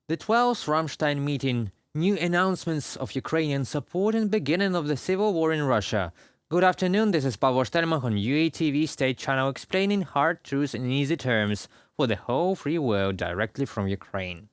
The 12th Ramstein meeting, new announcements of Ukrainian support and beginning of the civil war in Russia. Good afternoon, this is Pavel Stelmach on UATV State Channel explaining hard truths in easy terms for the whole free world directly from Ukraine.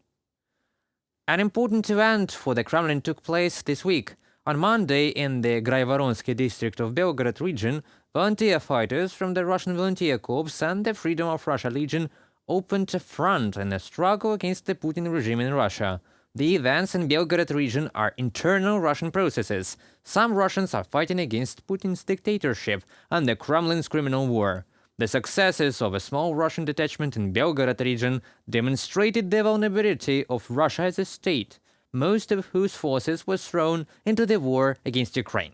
An important event for the Kremlin took place this week. On Monday, in the Graivoronsky district of Belgorod region, volunteer fighters from the Russian Volunteer Corps and the Freedom of Russia Legion opened a front in a struggle against the Putin regime in Russia. The events in Belgorod region are internal Russian processes. Some Russians are fighting against Putin's dictatorship and the Kremlin's criminal war. The successes of a small Russian detachment in Belgorod region demonstrated the vulnerability of Russia as a state, most of whose forces were thrown into the war against Ukraine.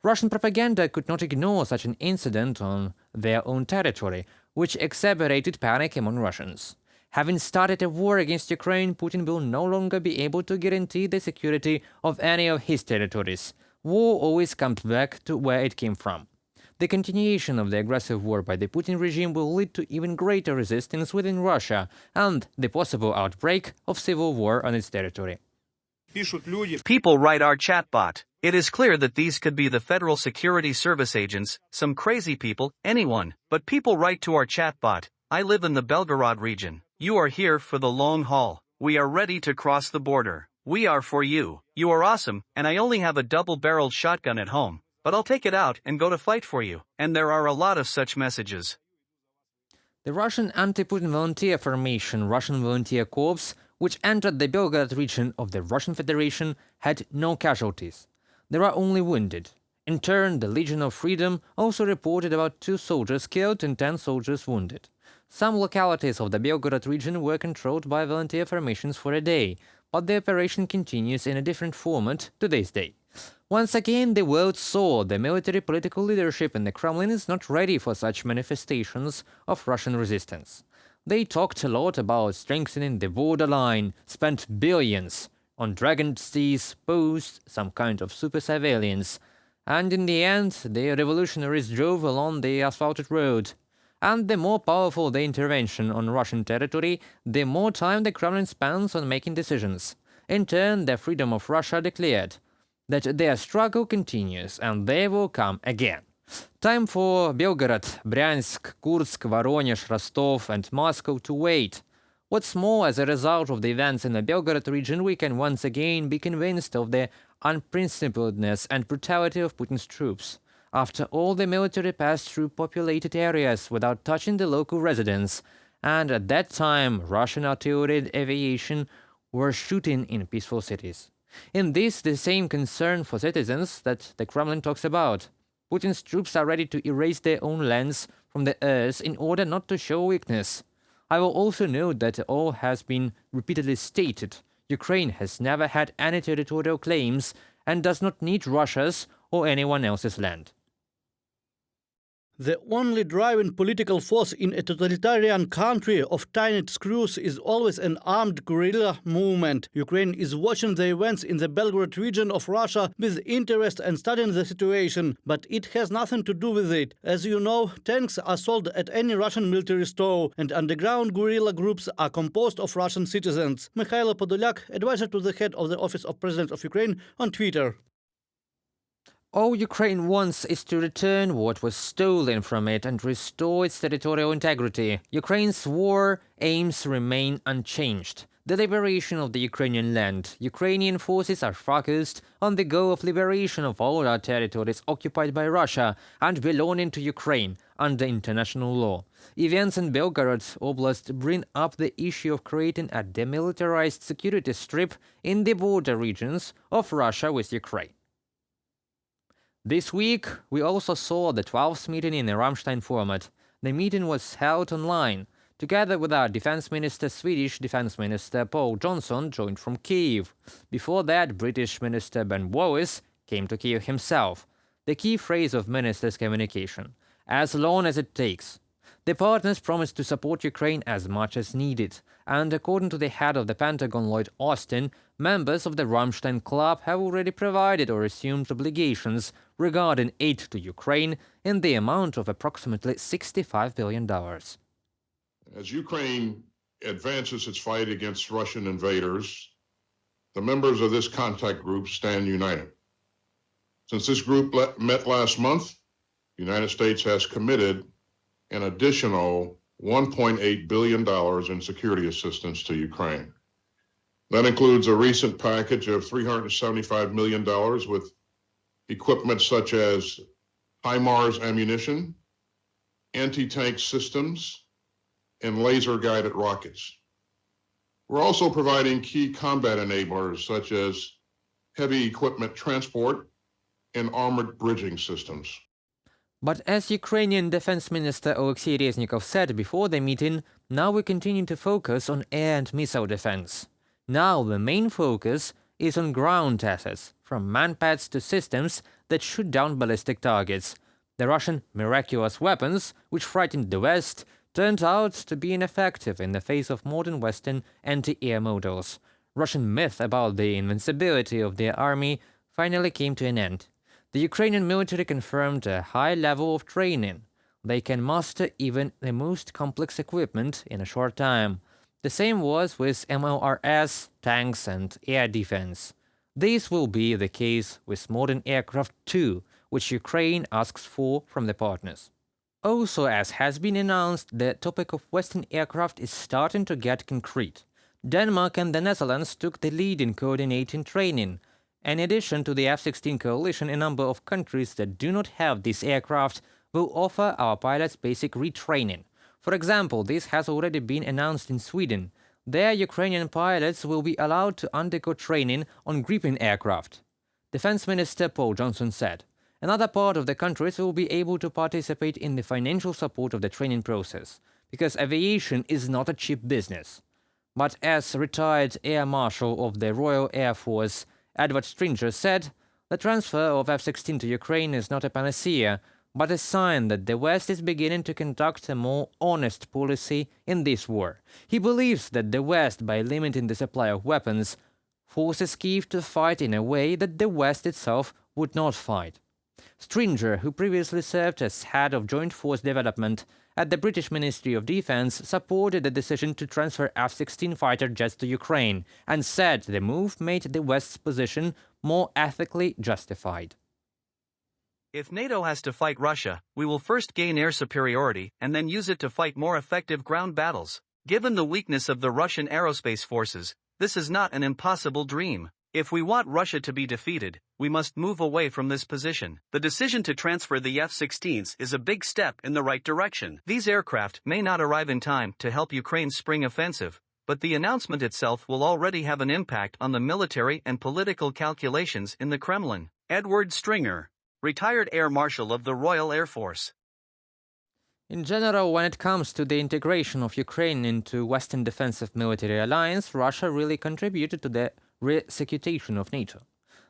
Russian propaganda could not ignore such an incident on their own territory, which exacerbated panic among Russians. Having started a war against Ukraine, Putin will no longer be able to guarantee the security of any of his territories. War always comes back to where it came from. The continuation of the aggressive war by the Putin regime will lead to even greater resistance within Russia and the possible outbreak of civil war on its territory. People write our chatbot. It is clear that these could be the Federal Security Service agents, some crazy people, anyone. But people write to our chatbot. I live in the Belgorod region. You are here for the long haul. We are ready to cross the border. We are for you. You are awesome, and I only have a double-barreled shotgun at home. But I'll take it out and go to fight for you. And there are a lot of such messages. The Russian anti-Putin volunteer formation, Russian Volunteer Corps, which entered the Belgorod region of the Russian Federation, had no casualties. There are only wounded. In turn, the Legion of Freedom also reported about 2 soldiers killed and 10 soldiers wounded. Some localities of the Belgorod region were controlled by volunteer formations for a day, but the operation continues in a different format to this day. Once again, the world saw the military political leadership in the Kremlin is not ready for such manifestations of Russian resistance. They talked a lot about strengthening the borderline, spent billions on Dragon Seas, posed some kind of super surveillance, and in the end, the revolutionaries drove along the asphalted road. And the more powerful the intervention on Russian territory, the more time the Kremlin spends on making decisions. In turn, the Freedom of Russia declared that their struggle continues and they will come again. Time for Belgorod, Bryansk, Kursk, Voronezh, Rostov and Moscow to wait. What's more, as a result of the events in the Belgorod region, we can once again be convinced of the unprincipledness and brutality of Putin's troops. After all, the military passed through populated areas without touching the local residents, and at that time Russian artillery and aviation were shooting in peaceful cities. In this, the same concern for citizens that the Kremlin talks about. Putin's troops are ready to erase their own lands from the earth in order not to show weakness. I will also note that all has been repeatedly stated. Ukraine has never had any territorial claims and does not need Russia's or anyone else's land. The only driving political force in a totalitarian country of tiny screws is always an armed guerrilla movement. Ukraine is watching the events in the Belgorod region of Russia with interest and studying the situation, but it has nothing to do with it. As you know, tanks are sold at any Russian military store, and underground guerrilla groups are composed of Russian citizens. Mikhailo Podolyak, advisor to the head of the Office of President of Ukraine, on Twitter. All Ukraine wants is to return what was stolen from it and restore its territorial integrity. Ukraine's war aims remain unchanged. The liberation of the Ukrainian land. Ukrainian forces are focused on the goal of liberation of all our territories occupied by Russia and belonging to Ukraine under international law. Events in Belgorod Oblast bring up the issue of creating a demilitarized security strip in the border regions of Russia with Ukraine. This week, we also saw the 12th meeting in the Ramstein format. The meeting was held online. Together with our defense minister, Swedish Defense Minister Paul Johnson joined from Kyiv. Before that, British Minister Ben Wallace came to Kyiv himself. The key phrase of ministers' communication: as long as it takes. The partners promised to support Ukraine as much as needed, and according to the head of the Pentagon, Lloyd Austin, members of the Ramstein Club have already provided or assumed obligations regarding aid to Ukraine in the amount of approximately $65 billion. As Ukraine advances its fight against Russian invaders, the members of this contact group stand united. Since this group met last month, the United States has committed an additional $1.8 billion in security assistance to Ukraine. That includes a recent package of $375 million with equipment such as HIMARS ammunition, anti-tank systems, and laser-guided rockets. We're also providing key combat enablers such as heavy equipment transport and armored bridging systems. But as Ukrainian Defense Minister Alexei Reznikov said before the meeting, now we continue to focus on air and missile defense. Now the main focus is on ground assets, from manpads to systems that shoot down ballistic targets. The Russian miraculous weapons, which frightened the West, turned out to be ineffective in the face of modern Western anti-air models. Russian myth about the invincibility of their army finally came to an end. The Ukrainian military confirmed a high level of training. They can master even the most complex equipment in a short time. The same was with MLRS, tanks and air defense. This will be the case with modern aircraft too, which Ukraine asks for from the partners. Also, as has been announced, the topic of Western aircraft is starting to get concrete. Denmark and the Netherlands took the lead in coordinating training. In addition to the F-16 coalition, a number of countries that do not have this aircraft will offer our pilots basic retraining. For example, this has already been announced in Sweden. There, Ukrainian pilots will be allowed to undergo training on Gripen aircraft. Defense Minister Paul Johnson said. Another part of the countries will be able to participate in the financial support of the training process, because aviation is not a cheap business. But as retired Air Marshal of the Royal Air Force, Edward Stringer said, the transfer of F-16 to Ukraine is not a panacea, but a sign that the West is beginning to conduct a more honest policy in this war. He believes that the West, by limiting the supply of weapons, forces Kyiv to fight in a way that the West itself would not fight. Stringer, who previously served as head of Joint Force Development at the British Ministry of Defense, supported the decision to transfer F-16 fighter jets to Ukraine and said the move made the West's position more ethically justified. If NATO has to fight Russia, we will first gain air superiority and then use it to fight more effective ground battles. Given the weakness of the Russian aerospace forces, this is not an impossible dream. If we want Russia to be defeated, we must move away from this position. The decision to transfer the F-16s is a big step in the right direction. These aircraft may not arrive in time to help Ukraine's spring offensive, but the announcement itself will already have an impact on the military and political calculations in the Kremlin. Edward Stringer, retired Air Marshal of the Royal Air Force. In general, when it comes to the integration of Ukraine into Western defensive military alliance, Russia really contributed to the re-execution of NATO.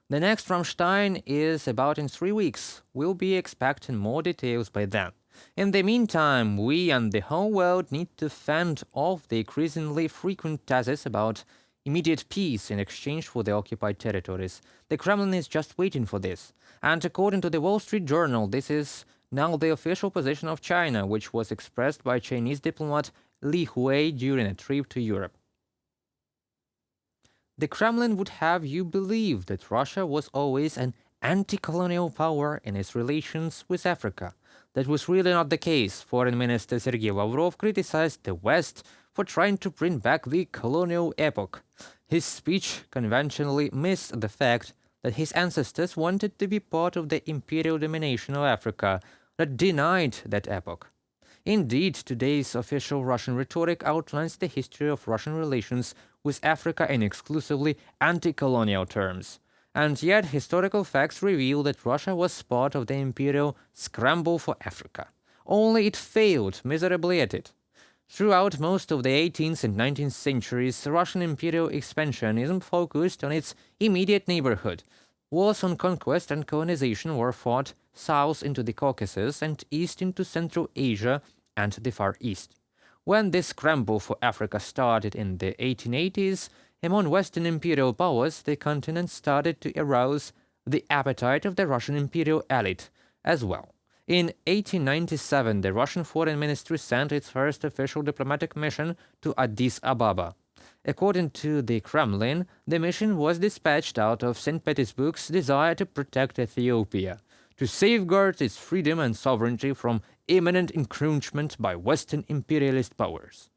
The next Rammstein is about in 3 weeks. We'll be expecting more details by then. In the meantime, we and the whole world need to fend off the increasingly frequent thesis about immediate peace in exchange for the occupied territories. The Kremlin is just waiting for this. And according to the Wall Street Journal, this is now the official position of China, which was expressed by Chinese diplomat Li Hui during a trip to Europe. The Kremlin would have you believe that Russia was always an anti-colonial power in its relations with Africa. That was really not the case. Foreign Minister Sergei Lavrov criticized the West for trying to bring back the colonial epoch. His speech conventionally missed the fact that his ancestors wanted to be part of the imperial domination of Africa, that denied that epoch. Indeed, today's official Russian rhetoric outlines the history of Russian relations with Africa in exclusively anti-colonial terms. And yet, historical facts reveal that Russia was part of the imperial scramble for Africa. Only it failed miserably at it. Throughout most of the 18th and 19th centuries, Russian imperial expansionism focused on its immediate neighborhood. Wars on conquest and colonization were fought south into the Caucasus and east into Central Asia and the Far East. When this scramble for Africa started in the 1880s, among Western imperial powers, the continent started to arouse the appetite of the Russian imperial elite as well. In 1897, the Russian Foreign Ministry sent its first official diplomatic mission to Addis Ababa. According to the Kremlin, the mission was dispatched out of St. Petersburg's desire to protect Ethiopia, to safeguard its freedom and sovereignty from imminent encroachment by Western imperialist powers.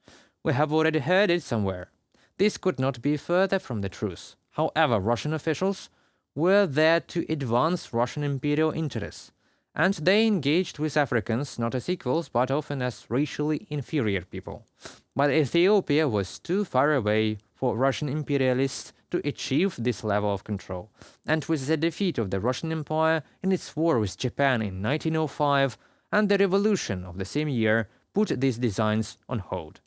We have already heard it somewhere. This could not be further from the truth. However, Russian officials were there to advance Russian imperial interests, and they engaged with Africans not as equals but often as racially inferior people. But Ethiopia was too far away for Russian imperialists to achieve this level of control, and with the defeat of the Russian Empire in its war with Japan in 1905 and the revolution of the same year put these designs on hold.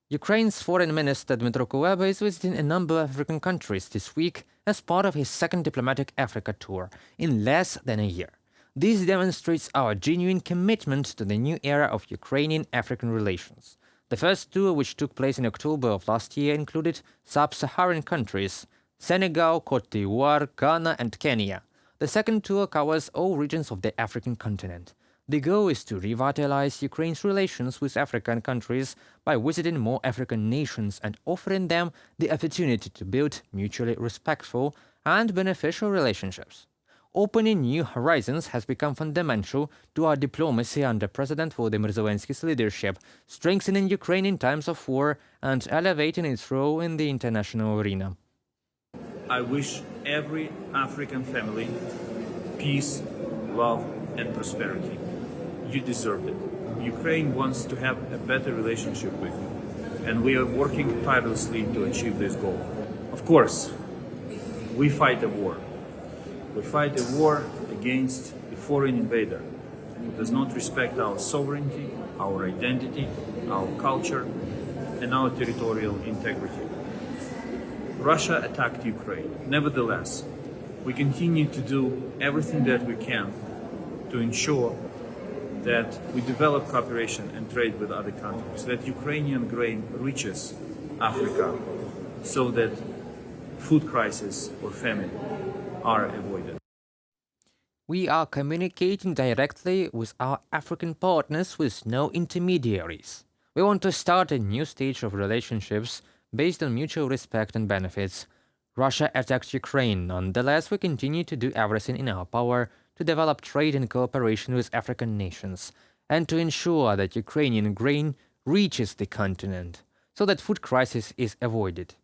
Ukraine's foreign minister Dmytro Kuleba is visiting a number of African countries this week as part of his second diplomatic Africa tour in less than a year. This demonstrates our genuine commitment to the new era of Ukrainian-African relations. The first tour, which took place in October of last year, included sub-Saharan countries Senegal, Côte d'Ivoire, Ghana and Kenya. The second tour covers all regions of the African continent. The goal is to revitalize Ukraine's relations with African countries by visiting more African nations and offering them the opportunity to build mutually respectful and beneficial relationships. Opening new horizons has become fundamental to our diplomacy under President Volodymyr Zelensky's leadership, strengthening Ukraine in times of war and elevating its role in the international arena. I wish every African family peace, love and prosperity. You deserve it. Ukraine wants to have a better relationship with you, and we are working tirelessly to achieve this goal. Of course, we fight a war. We fight a war against a foreign invader who does not respect our sovereignty, our identity, our culture, and our territorial integrity. Russia attacked Ukraine. Nevertheless, we continue to do everything that we can to ensure that we develop cooperation and trade with other countries, that Ukrainian grain reaches Africa so that food crisis or famine are avoided. We are communicating directly with our African partners with no intermediaries. We want to start a new stage of relationships based on mutual respect and benefits. Russia attacked Ukraine. Nonetheless, we continue to do everything in our power to develop trade and cooperation with African nations and to ensure that Ukrainian grain reaches the continent so that food crisis is avoided.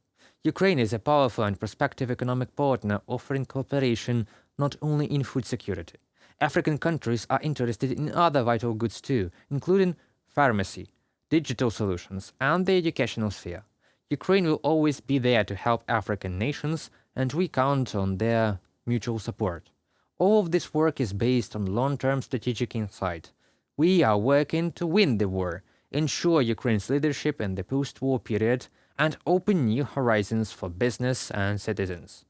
Ukraine is a powerful and prospective economic partner offering cooperation not only in food security. African countries are interested in other vital goods too, including pharmacy, digital solutions, and the educational sphere. Ukraine will always be there to help African nations, and we count on their mutual support. All of this work is based on long-term strategic insight. We are working to win the war, ensure Ukraine's leadership in the post-war period, and open new horizons for business and citizens.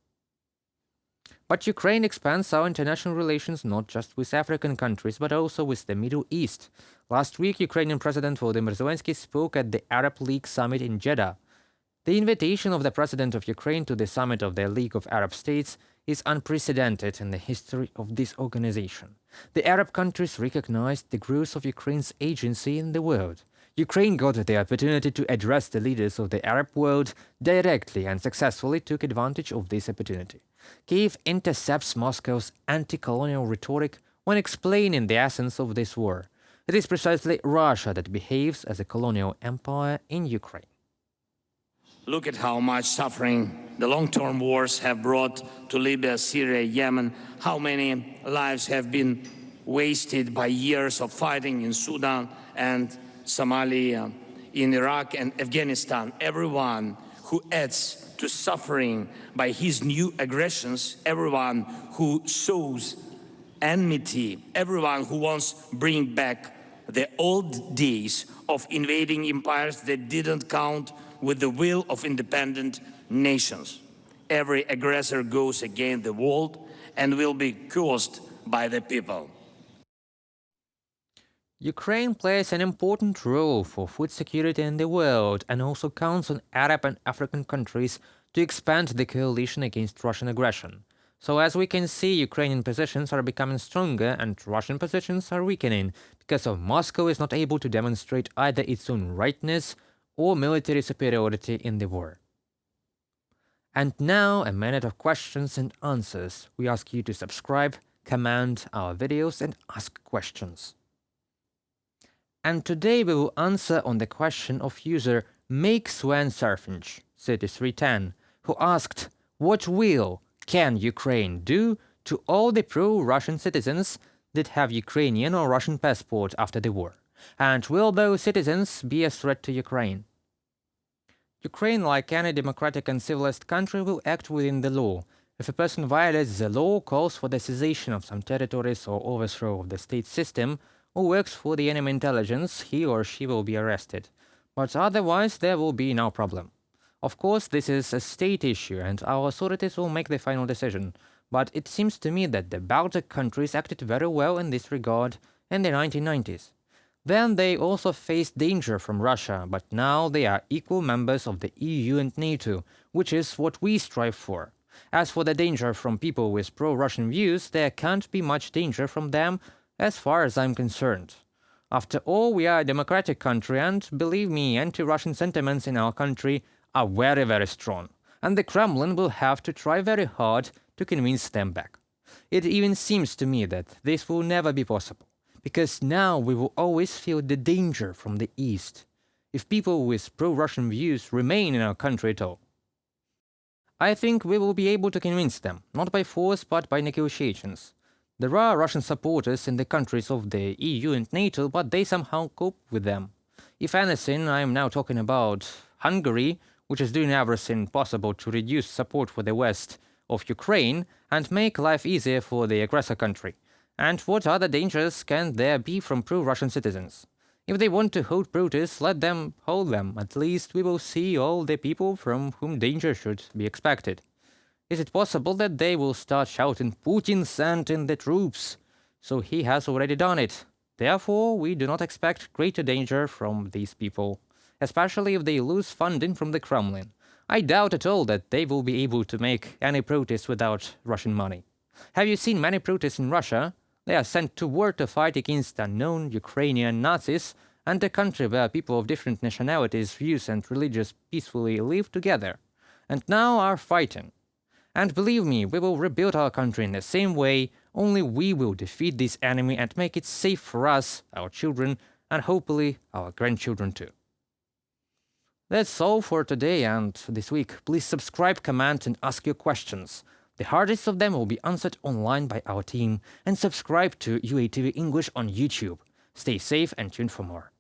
But Ukraine expands our international relations not just with African countries, but also with the Middle East. Last week, Ukrainian President Volodymyr Zelensky spoke at the Arab League summit in Jeddah. The invitation of the President of Ukraine to the summit of the League of Arab States is unprecedented in the history of this organization. The Arab countries recognized the growth of Ukraine's agency in the world. Ukraine got the opportunity to address the leaders of the Arab world directly and successfully took advantage of this opportunity. Kiev intercepts Moscow's anti-colonial rhetoric when explaining the essence of this war. It is precisely Russia that behaves as a colonial empire in Ukraine. Look at how much suffering the long-term wars have brought to Libya, Syria, Yemen, how many lives have been wasted by years of fighting in Sudan and Somalia, in Iraq and Afghanistan. Everyone who adds to suffering by his new aggressions, everyone who sows enmity, everyone who wants to bring back the old days of invading empires that didn't count with the will of independent nations. Every aggressor goes against the world and will be caused by the people. Ukraine plays an important role for food security in the world and also counts on Arab and African countries to expand the coalition against Russian aggression. So as we can see, Ukrainian positions are becoming stronger and Russian positions are weakening because of Moscow is not able to demonstrate either its own rightness or military superiority in the war. And now a minute of questions and answers. We ask you to subscribe, comment our videos and ask questions. And today we will answer on the question of user MakeSwanSurfinch3310, who asked, what can Ukraine do to all the pro-Russian citizens that have Ukrainian or Russian passport after the war? And will those citizens be a threat to Ukraine? Ukraine, like any democratic and civilized country, will act within the law. If a person violates the law, calls for the cessation of some territories or overthrow of the state system, or works for the enemy intelligence, he or she will be arrested. But otherwise there will be no problem. Of course, this is a state issue and our authorities will make the final decision, but it seems to me that the Baltic countries acted very well in this regard in the 1990s. Then they also faced danger from Russia, but now they are equal members of the EU and NATO, which is what we strive for. As for the danger from people with pro-Russian views, there can't be much danger from them as far as I'm concerned. After all, we are a democratic country and, believe me, anti-Russian sentiments in our country are very, very strong, and the Kremlin will have to try very hard to convince them back. It even seems to me that this will never be possible, because now we will always feel the danger from the East, if people with pro-Russian views remain in our country at all. I think we will be able to convince them, not by force but by negotiations. There are Russian supporters in the countries of the EU and NATO, but they somehow cope with them. If anything, I am now talking about Hungary, which is doing everything possible to reduce support for the West of Ukraine and make life easier for the aggressor country. And what other dangers can there be from pro-Russian citizens? If they want to hold protests, let them hold them. At least we will see all the people from whom danger should be expected. Is it possible that they will start shouting, "Putin sent in the troops"? So he has already done it. Therefore, we do not expect greater danger from these people, especially if they lose funding from the Kremlin. I doubt at all that they will be able to make any protest without Russian money. Have you seen many protests in Russia? They are sent to war to fight against unknown Ukrainian Nazis and a country where people of different nationalities, views and religions peacefully live together, and now are fighting. And believe me, we will rebuild our country in the same way, only we will defeat this enemy and make it safe for us, our children, and hopefully our grandchildren too. That's all for today and this week. Please subscribe, comment and ask your questions. The hardest of them will be answered online by our team, and subscribe to UATV English on YouTube. Stay safe and tuned for more.